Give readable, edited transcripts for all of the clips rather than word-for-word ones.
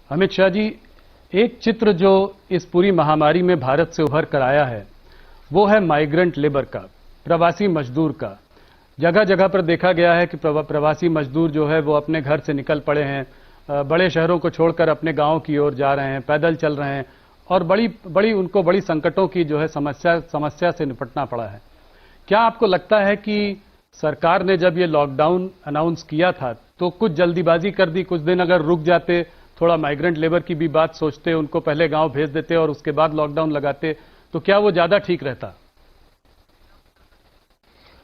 अमित शाह जी, एक चित्र जो इस पूरी महामारी में भारत से उभर कर आया है वो है माइग्रेंट लेबर का, प्रवासी मजदूर का। जगह जगह पर देखा गया है कि प्रवासी मजदूर जो है वो अपने घर से निकल पड़े हैं, बड़े शहरों को छोड़कर अपने गांव की ओर जा रहे हैं, पैदल चल रहे हैं और उनको बड़ी संकटों की जो है समस्या से निपटना पड़ा है। क्या आपको लगता है कि सरकार ने जब ये लॉकडाउन अनाउंस किया था तो कुछ जल्दीबाजी कर दी? कुछ दिन अगर रुक जाते, थोड़ा माइग्रेंट लेबर की भी बात सोचते, उनको पहले गांव भेज देते और उसके बाद लॉकडाउन लगाते, तो क्या वो ज्यादा ठीक रहता?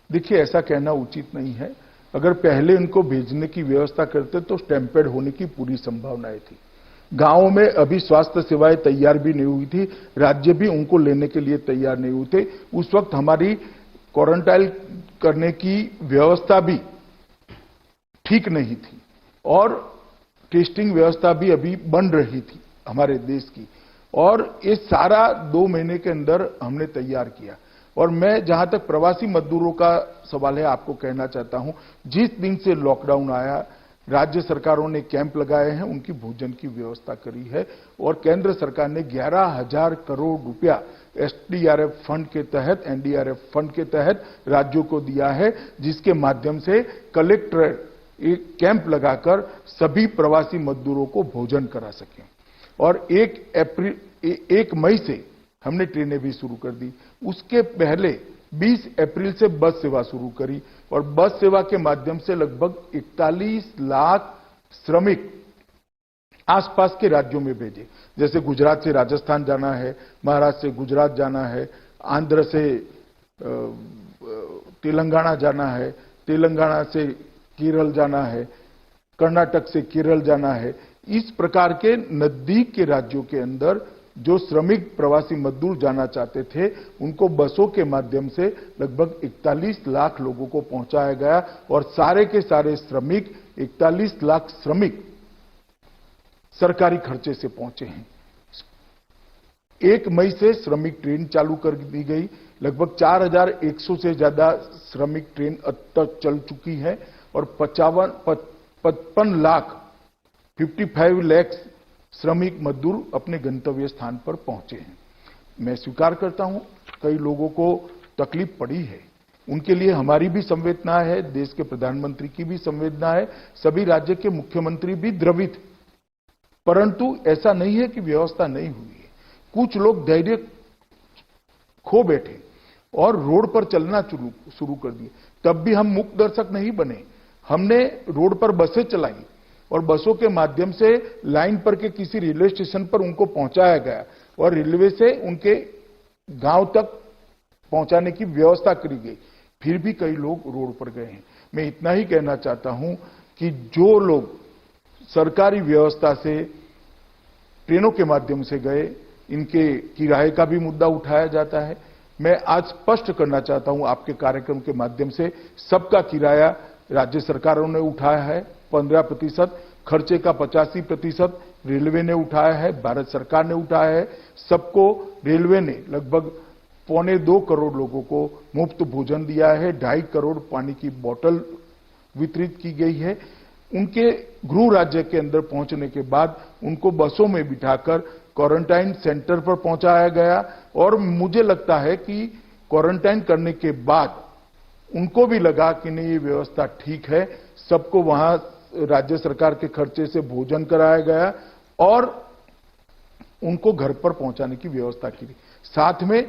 देखिए, ऐसा कहना उचित नहीं है। अगर पहले उनको भेजने की व्यवस्था करते तो स्टैम्पेड होने की पूरी संभावनाएं थी। गांवों में अभी स्वास्थ्य सेवाएं तैयार भी नहीं हुई थी, राज्य भी उनको लेने के लिए तैयार नहीं हुए थे। उस वक्त हमारी क्वारंटाइन करने की व्यवस्था भी ठीक नहीं थी और टेस्टिंग व्यवस्था भी अभी बन रही थी हमारे देश की, और ये सारा 2 महीने के अंदर हमने तैयार किया। और मैं जहां तक प्रवासी मजदूरों का सवाल है आपको कहना चाहता हूं, जिस दिन से लॉकडाउन आया राज्य सरकारों ने कैंप लगाए हैं, उनकी भोजन की व्यवस्था करी है और केंद्र सरकार ने 11,000 करोड़ रुपया एसडीआरएफ फंड के तहत, एनडीआरएफ फंड के तहत राज्यों को दिया है, जिसके माध्यम से कलेक्टर एक कैंप लगाकर सभी प्रवासी मजदूरों को भोजन करा सकें। और 1 मई से हमने ट्रेनें भी शुरू कर दी। उसके पहले 20 अप्रैल से बस सेवा शुरू करी और बस सेवा के माध्यम से लगभग 41 लाख श्रमिक आसपास के राज्यों में भेजे। जैसे गुजरात से राजस्थान जाना है, महाराष्ट्र से गुजरात जाना है, आंध्र से तेलंगाना जाना है, तेलंगाना से केरल जाना है, कर्नाटक से केरल जाना है। इस प्रकार के नजदीक के राज्यों के अंदर जो श्रमिक प्रवासी मजदूर जाना चाहते थे, उनको बसों के माध्यम से लगभग 41 लाख लोगों को पहुंचाया गया और सारे के सारे श्रमिक 41 लाख श्रमिक सरकारी खर्चे से पहुंचे हैं। 1 मई से श्रमिक ट्रेन चालू कर दी गई। लगभग 4,100 से ज्यादा श्रमिक ट्रेन अब तक चल चुकी है और 55 लाख 55 लाख श्रमिक मजदूर अपने गंतव्य स्थान पर पहुंचे हैं। मैं स्वीकार करता हूं कई लोगों को तकलीफ पड़ी है, उनके लिए हमारी भी संवेदना है, देश के प्रधानमंत्री की भी संवेदना है, सभी राज्य के मुख्यमंत्री भी द्रवित, परंतु ऐसा नहीं है कि व्यवस्था नहीं हुई है। कुछ लोग धैर्य खो बैठे और रोड पर चलना शुरू कर दिए। तब भी हम मूक दर्शक नहीं बने, हमने रोड पर बसें चलाई और बसों के माध्यम से लाइन पर के किसी रेलवे स्टेशन पर उनको पहुंचाया गया और रेलवे से उनके गांव तक पहुंचाने की व्यवस्था करी गई। फिर भी कई लोग रोड पर गए हैं। मैं इतना ही कहना चाहता हूं कि जो लोग सरकारी व्यवस्था से ट्रेनों के माध्यम से गए, इनके किराए का भी मुद्दा उठाया जाता है। मैं आज स्पष्ट करना चाहता हूं आपके कार्यक्रम के माध्यम से, सबका किराया राज्य सरकारों ने उठाया है 15%, खर्चे का 85% रेलवे ने उठाया है, भारत सरकार ने उठाया है। सबको रेलवे ने लगभग 1.25 करोड़ लोगों को मुफ्त भोजन दिया है, 2.5 करोड़ पानी की बोतल वितरित की गई है। उनके गृह राज्य के अंदर पहुंचने के बाद उनको बसों में बिठाकर क्वारंटाइन सेंटर पर पहुंचाया गया और मुझे लगता है कि क्वारंटाइन करने के बाद उनको भी लगा कि नहीं, ये व्यवस्था ठीक है। सबको वहां राज्य सरकार के खर्चे से भोजन कराया गया और उनको घर पर पहुंचाने की व्यवस्था की। साथ में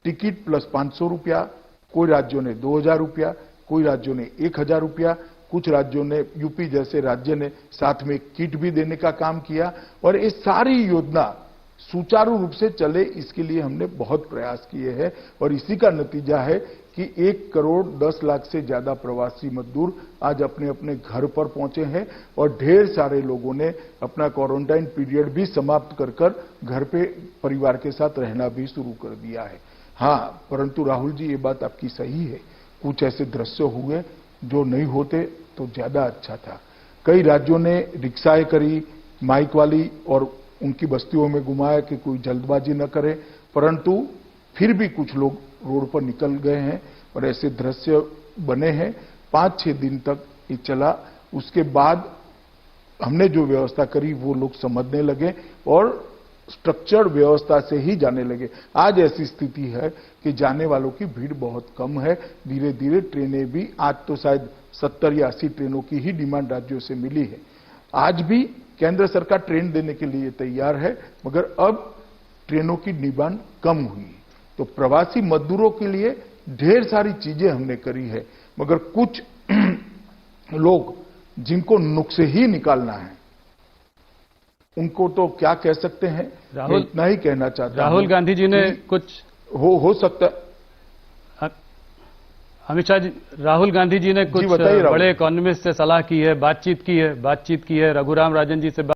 टिकट प्लस 500 रुपया, कोई राज्यों ने 2,000 रुपया, कोई राज्यों ने 1,000 रुपया, कुछ राज्यों ने, यूपी जैसे राज्य ने साथ में किट भी देने का काम किया। और ये सारी योजना सुचारू रूप से चले, इसके लिए हमने बहुत प्रयास किए हैं और इसी का नतीजा है कि 1 करोड़ 10 लाख से ज्यादा प्रवासी मजदूर आज अपने अपने घर पर पहुंचे हैं और ढेर सारे लोगों ने अपना क्वारंटाइन पीरियड भी समाप्त कर घर पे परिवार के साथ रहना भी शुरू कर दिया है। हाँ, परंतु राहुल जी, ये बात आपकी सही है, कुछ ऐसे दृश्य हुए जो नहीं होते तो ज्यादा अच्छा था। कई राज्यों ने रिक्शाएं करी माइक वाली और उनकी बस्तियों में घुमाया कि कोई जल्दबाजी न करे, परंतु फिर भी कुछ लोग रोड पर निकल गए हैं और ऐसे दृश्य बने हैं। 5-6 दिन तक ये चला। उसके बाद हमने जो व्यवस्था करी वो लोग समझने लगे और स्ट्रक्चर्ड व्यवस्था से ही जाने लगे। आज ऐसी स्थिति है कि जाने वालों की भीड़ बहुत कम है। धीरे धीरे ट्रेनें भी, आज तो शायद 70 या 80 ट्रेनों की ही डिमांड राज्यों से मिली है। आज भी केंद्र सरकार ट्रेन देने के लिए तैयार है, मगर अब ट्रेनों की डिमांड कम हुई। तो प्रवासी मजदूरों के लिए ढेर सारी चीजें हमने करी है, मगर कुछ लोग जिनको नुक्स ही निकालना है उनको तो क्या कह सकते हैं, राहुल, इतना ही कहना चाहता हूं। राहुल गांधी जी ने कुछ हो सकता है। अमित शाह जी, राहुल गांधी जी ने कुछ बताइए राहुल। बड़े इकोनॉमिस्ट से सलाह की है, बातचीत की है रघुराम राजन जी से